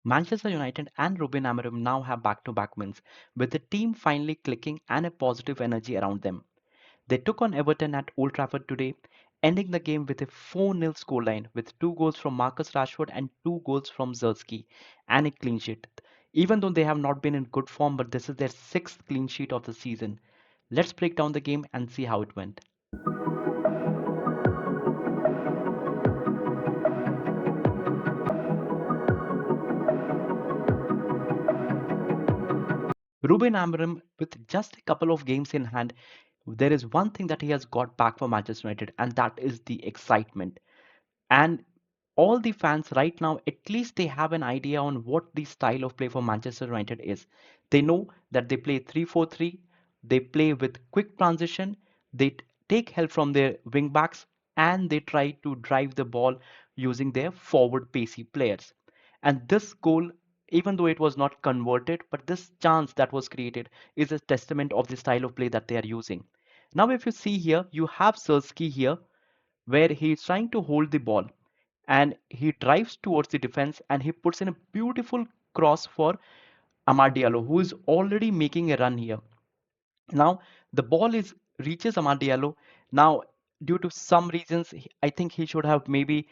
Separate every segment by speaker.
Speaker 1: Manchester United and Ruben Amorim now have back-to-back wins, with the team finally clicking and a positive energy around them. They took on Everton at Old Trafford today, ending the game with a 4-0 scoreline with 2 goals from Marcus Rashford and 2 goals from Zirkzee and a clean sheet. Even though they have not been in good form, but this is their sixth clean sheet of the season. Let's break down the game and see how it went. Ruben Amorim, with just a couple of games in hand, there is one thing that he has got back for Manchester United, and that is the excitement. And all the fans right now, at least they have an idea on what the style of play for Manchester United is. They know that they play 3-4-3, they play with quick transition, they take help from their wing backs, and they try to drive the ball using their forward pacey players. And this goal, even though it was not converted, but this chance that was created is a testament of the style of play that they are using. Now, if you see here, you have Sersky here where he is trying to hold the ball and he drives towards the defense and he puts in a beautiful cross for Amad Diallo, who is already making a run here. Now the ball is reaches Amad Diallo. Now, due to some reasons, I think he should have maybe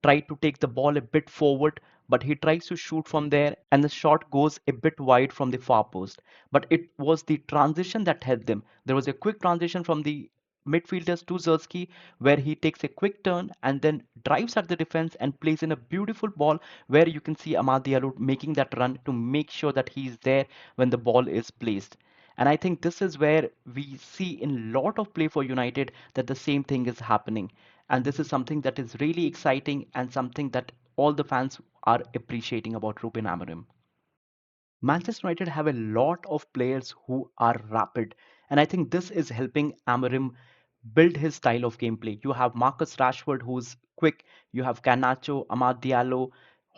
Speaker 1: tried to take the ball a bit forward, but he tries to shoot from there, and the shot goes a bit wide from the far post. But it was the transition that helped them. There was a quick transition from the midfielders to Zerski, where he takes a quick turn and then drives at the defense and plays in a beautiful ball where you can see Amad Diallo making that run to make sure that he's there when the ball is placed. And I think this is where we see in a lot of play for United that the same thing is happening. And this is something that is really exciting and something that all the fans are appreciating about Ruben Amorim. Manchester United have a lot of players who are rapid, and I think this is helping Amorim build his style of gameplay. You have Marcus Rashford, who's quick. You have Garnacho, Amad Diallo,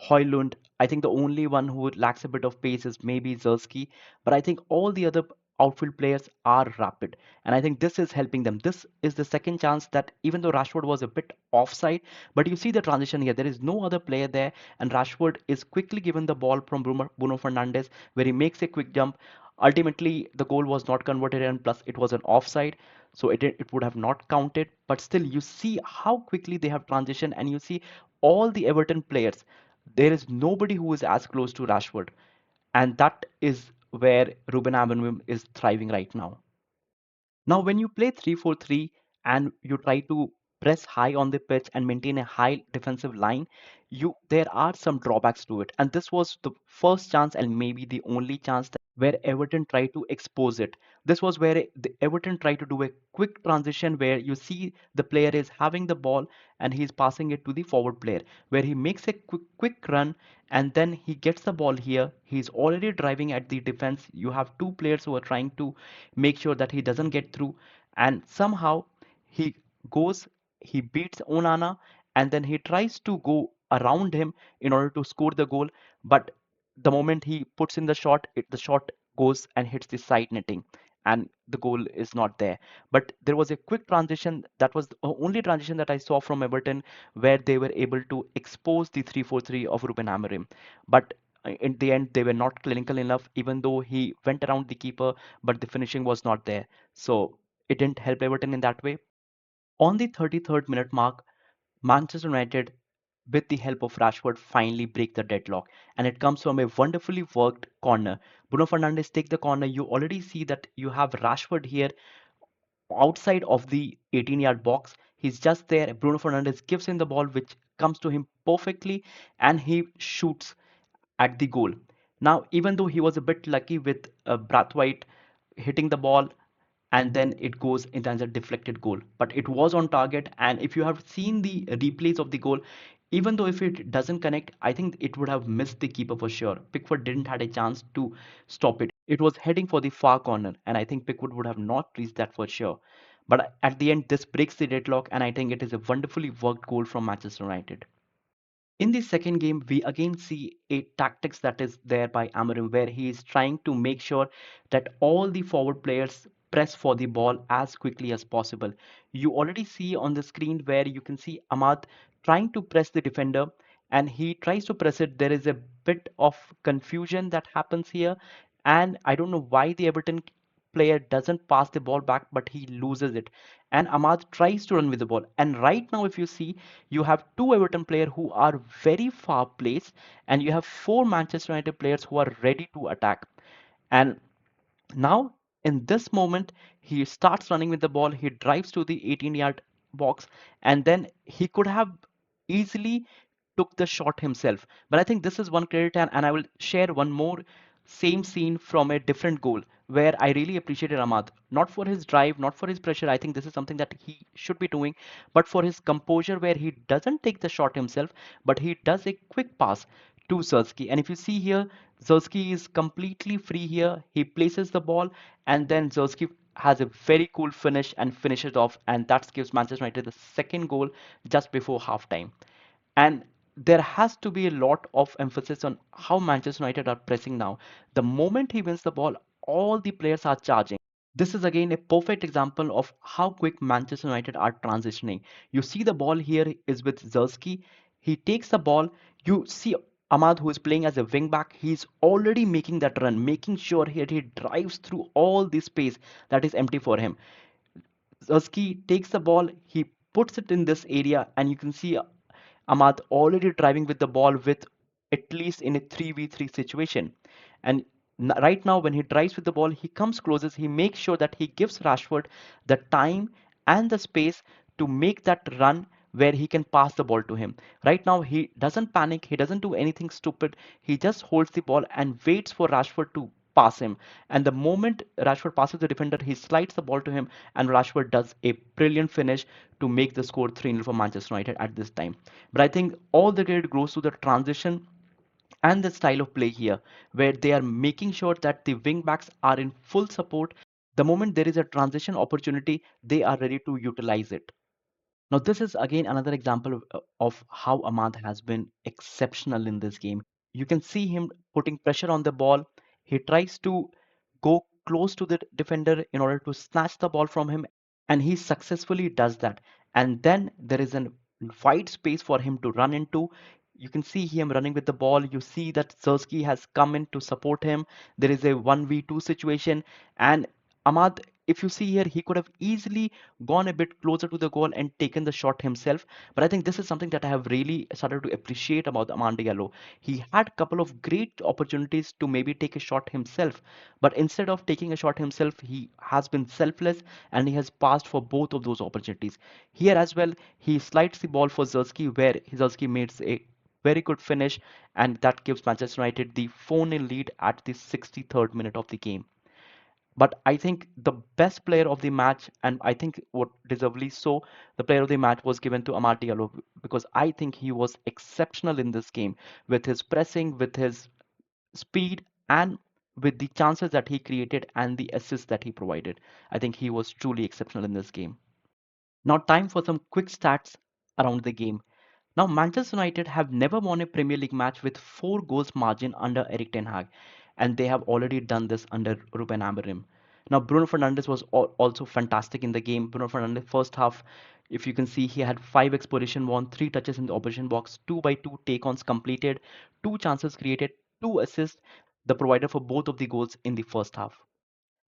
Speaker 1: Højlund. I think the only one who lacks a bit of pace is maybe Zerski, but I think all the other outfield players are rapid, and I think this is helping them. This is the second chance that even though Rashford was a bit offside, but you see the transition here. There is no other player there, and Rashford is quickly given the ball from Bruno Fernandes, where he makes a quick jump. Ultimately, the goal was not converted, and plus it was an offside, so it would have not counted. But still, you see how quickly they have transitioned, and you see all the Everton players. There is nobody who is as close to Rashford, and that is where Ruben Amorim is thriving right now. Now, when you play 3-4-3 and you try to press high on the pitch and maintain a high defensive line, you there are some drawbacks to it. And this was the first chance and maybe the only chance where Everton tried to expose it. This was where the Everton tried to do a quick transition where you see the player is having the ball and he's passing it to the forward player, where he makes a quick run and then he gets the ball here. He's already driving at the defense. You have two players who are trying to make sure that he doesn't get through, and somehow he goes, he beats Onana, and then he tries to go around him in order to score the goal. But the moment he puts in the shot, the shot goes and hits the side netting, and the goal is not there. But there was a quick transition. That was the only transition that I saw from Everton where they were able to expose the 3-4-3 of Ruben Amorim. But in the end, they were not clinical enough, even though he went around the keeper, but the finishing was not there. So it didn't help Everton in that way. On the 33rd minute mark, Manchester United, with the help of Rashford, finally break the deadlock, and it comes from a wonderfully worked corner. Bruno Fernandes take the corner. You already see that you have Rashford here outside of the 18-yard box. He's just there. Bruno Fernandes gives him the ball, which comes to him perfectly, and he shoots at the goal. Now, even though he was a bit lucky with Brathwaite hitting the ball and then it goes in as a deflected goal, but it was on target. And if you have seen the replays of the goal, even though if it doesn't connect, I think it would have missed the keeper for sure. Pickford didn't had a chance to stop it. It was heading for the far corner, and I think Pickford would have not reached that for sure. But at the end, this breaks the deadlock, and I think it is a wonderfully worked goal from Manchester United. In the second game, we again see a tactics that is there by Amorim, where he is trying to make sure that all the forward players press for the ball as quickly as possible. You already see on the screen where you can see Ahmad trying to press the defender, and he tries to press it. There is a bit of confusion that happens here, and I don't know why the Everton player doesn't pass the ball back, but he loses it. And Ahmad tries to run with the ball. And right now, if you see, you have two Everton players who are very far placed, and you have four Manchester United players who are ready to attack. And now, in this moment, he starts running with the ball. He drives to the 18-yard box, and then he could have easily took the shot himself. But I think this is one credit, and I will share one more same scene from a different goal where I really appreciated Ahmad. Not for his drive, not for his pressure. I think this is something that he should be doing, but for his composure, where he doesn't take the shot himself, but he does a quick pass to Zirkzee. And if you see here, Zirkzee is completely free here. He places the ball, and then Zirkzee has a very cool finish and finishes off, and that gives Manchester United the second goal just before halftime. And there has to be a lot of emphasis on how Manchester United are pressing now. The moment he wins the ball, all the players are charging. This is again a perfect example of how quick Manchester United are transitioning. You see the ball here is with Zirkzee. He takes the ball. You see Ahmad, who is playing as a wing back. He's already making that run, making sure he drives through all the space that is empty for him. Zirkzee takes the ball, he puts it in this area, and you can see Ahmad already driving with the ball with at least in a 3v3 situation. And right now, when he drives with the ball, he comes closest, he makes sure that he gives Rashford the time and the space to make that run where he can pass the ball to him. Right now, he doesn't panic, he doesn't do anything stupid, he just holds the ball and waits for Rashford to pass him. And the moment Rashford passes the defender, he slides the ball to him, and Rashford does a brilliant finish to make the score 3-0 for Manchester United at this time. But I think all the credit goes to the transition and the style of play here, where they are making sure that the wing backs are in full support. The moment there is a transition opportunity, they are ready to utilize it. Now, this is again another example of how Ahmad has been exceptional in this game. You can see him putting pressure on the ball. He tries to go close to the defender in order to snatch the ball from him, and he successfully does that. And then there is a wide space for him to run into. You can see him running with the ball. You see that Zirkzee has come in to support him. There is a 1v2 situation, and Ahmad, if you see here, he could have easily gone a bit closer to the goal and taken the shot himself. But I think this is something that I have really started to appreciate about Amand Diallo. He had a couple of great opportunities to maybe take a shot himself, but instead of taking a shot himself, he has been selfless and he has passed for both of those opportunities. Here as well, he slides the ball for Zirkzee, where Zirkzee makes a very good finish, and that gives Manchester United the 4-0 lead at the 63rd minute of the game. But I think the best player of the match, and I think what deservedly so, the player of the match was given to Amad Diallo, because I think he was exceptional in this game with his pressing, with his speed, and with the chances that he created and the assists that he provided. I think he was truly exceptional in this game. Now, time for some quick stats around the game. Now, Manchester United have never won a Premier League match with 4 goals margin under Eric Ten Hag, and they have already done this under Ruben Amorim. Now, Bruno Fernandes was also fantastic in the game. Bruno Fernandes, first half, if you can see, he had 5 exploration won, 3 touches in the opposition box, 2 by 2 take-ons completed, 2 chances created, 2 assists, the provider for both of the goals in the first half.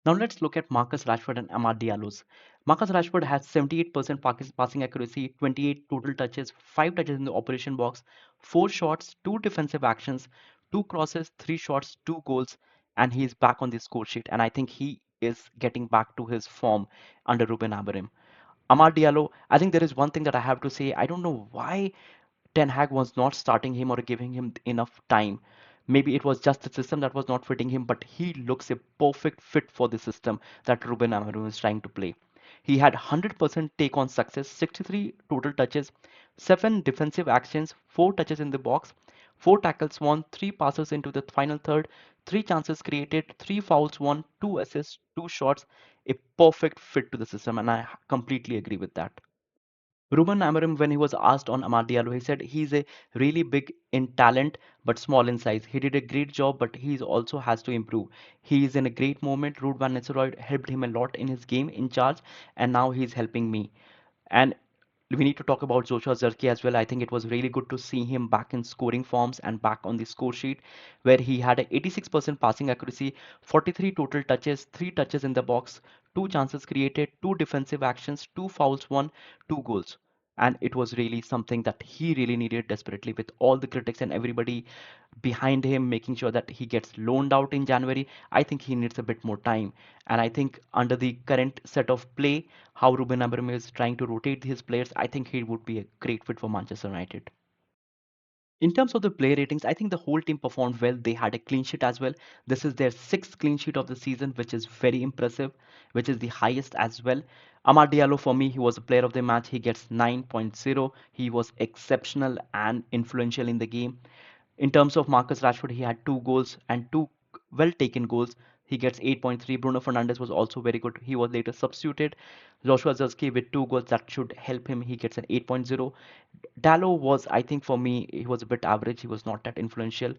Speaker 1: Now let's look at Marcus Rashford and Amad Diallo's. Marcus Rashford has 78% passing accuracy, 28 total touches, 5 touches in the operation box, 4 shots, 2 defensive actions, 2 crosses, 3 shots, 2 goals, and he is back on the score sheet. And I think he is getting back to his form under Ruben Amorim. Amad Diallo, I think there is one thing that I have to say. I don't know why Ten Hag was not starting him or giving him enough time. Maybe it was just the system that was not fitting him, but he looks a perfect fit for the system that Ruben Amorim is trying to play. He had 100% take on success, 63 total touches, 7 defensive actions, 4 touches in the box, 4 tackles won, 3 passes into the final third, 3 chances created, 3 fouls won, 2 assists, 2 shots. A perfect fit to the system, and I completely agree with that. Ruben Amorim, when he was asked on Amad Diallo, he said he's a really big in talent but small in size. He did a great job, but he also has to improve. He is in a great moment. Ruud van Nistelrooy helped him a lot in his game in charge, and now he's helping me. And we need to talk about Joshua Zirkzee as well. I think it was really good to see him back in scoring forms and back on the score sheet, where he had a 86% passing accuracy, 43 total touches, 3 touches in the box, 2 chances created, 2 defensive actions, 2 fouls won, 2 goals. And it was really something that he really needed desperately, with all the critics and everybody behind him making sure that he gets loaned out in January. I think he needs a bit more time. And I think under the current set of play, how Ruben Amorim is trying to rotate his players, I think he would be a great fit for Manchester United. In terms of the play ratings, I think the whole team performed well. They had a clean sheet as well. This is their sixth clean sheet of the season, which is very impressive, which is the highest as well. Amar Diallo, for me, he was a player of the match. He gets 9.0. He was exceptional and influential in the game. In terms of Marcus Rashford, he had 2 goals and 2 well taken goals. He gets 8.3. Bruno Fernandes was also very good. He was later substituted. Joshua Zirkzee with 2 goals that should help him. He gets an 8.0. Dallo was, I think for me, he was a bit average. He was not that influential.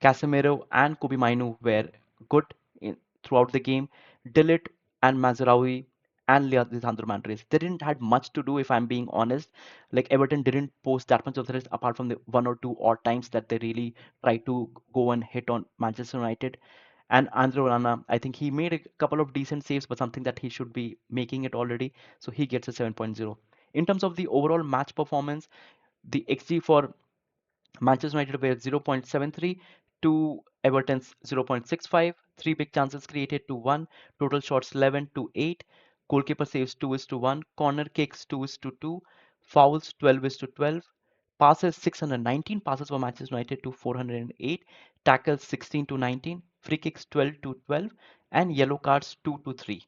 Speaker 1: Casemiro and Kobe Mainu were good throughout the game. Dillit and Mazraoui and Lisandro Martinez, they didn't had much to do, if I'm being honest. Like Everton didn't post that much of threats apart from the one or two odd times that they really tried to go and hit on Manchester United. And Andro Rana, I think he made a couple of decent saves, but something that he should be making it already. So he gets a 7.0. In terms of the overall match performance, the XG for Manchester United were 0.73 to Everton's 0.65, 3 big chances created to 1, total shots 11 to 8, goalkeeper saves 2 is to 1, corner kicks 2 is to 2, fouls 12 is to 12, passes 619 passes for Manchester United to 408, tackles 16 to 19, free kicks 12 to 12, and yellow cards 2 to 3.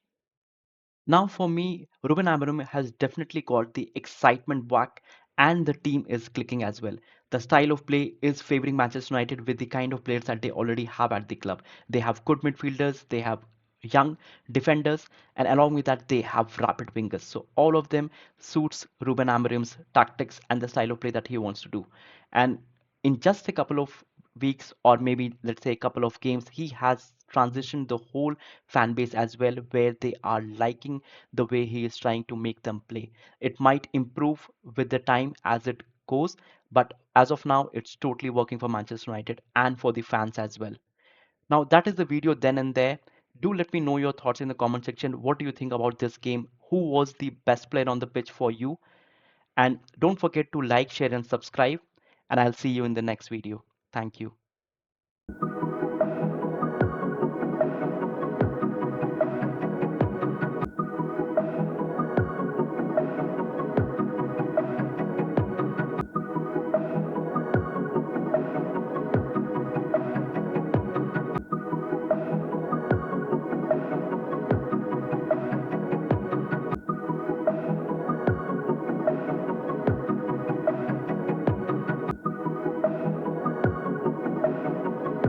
Speaker 1: Now, for me, Ruben Amorim has definitely got the excitement back, and the team is clicking as well. The style of play is favoring Manchester United with the kind of players that they already have at the club. They have good midfielders, they have young defenders, and along with that, they have rapid wingers. So all of them suits Ruben Amorim's tactics and the style of play that he wants to do. And in just a couple of weeks, or maybe let's say a couple of games, he has transitioned the whole fan base as well, where they are liking the way he is trying to make them play. It might improve with the time as it goes, but as of now, it's totally working for Manchester United and for the fans as well. Now, that is the video then and there. Do let me know your thoughts in the comment section. What do you think about this game? Who was the best player on the pitch for you? And don't forget to like, share, and subscribe. And I'll see you in the next video. Thank you.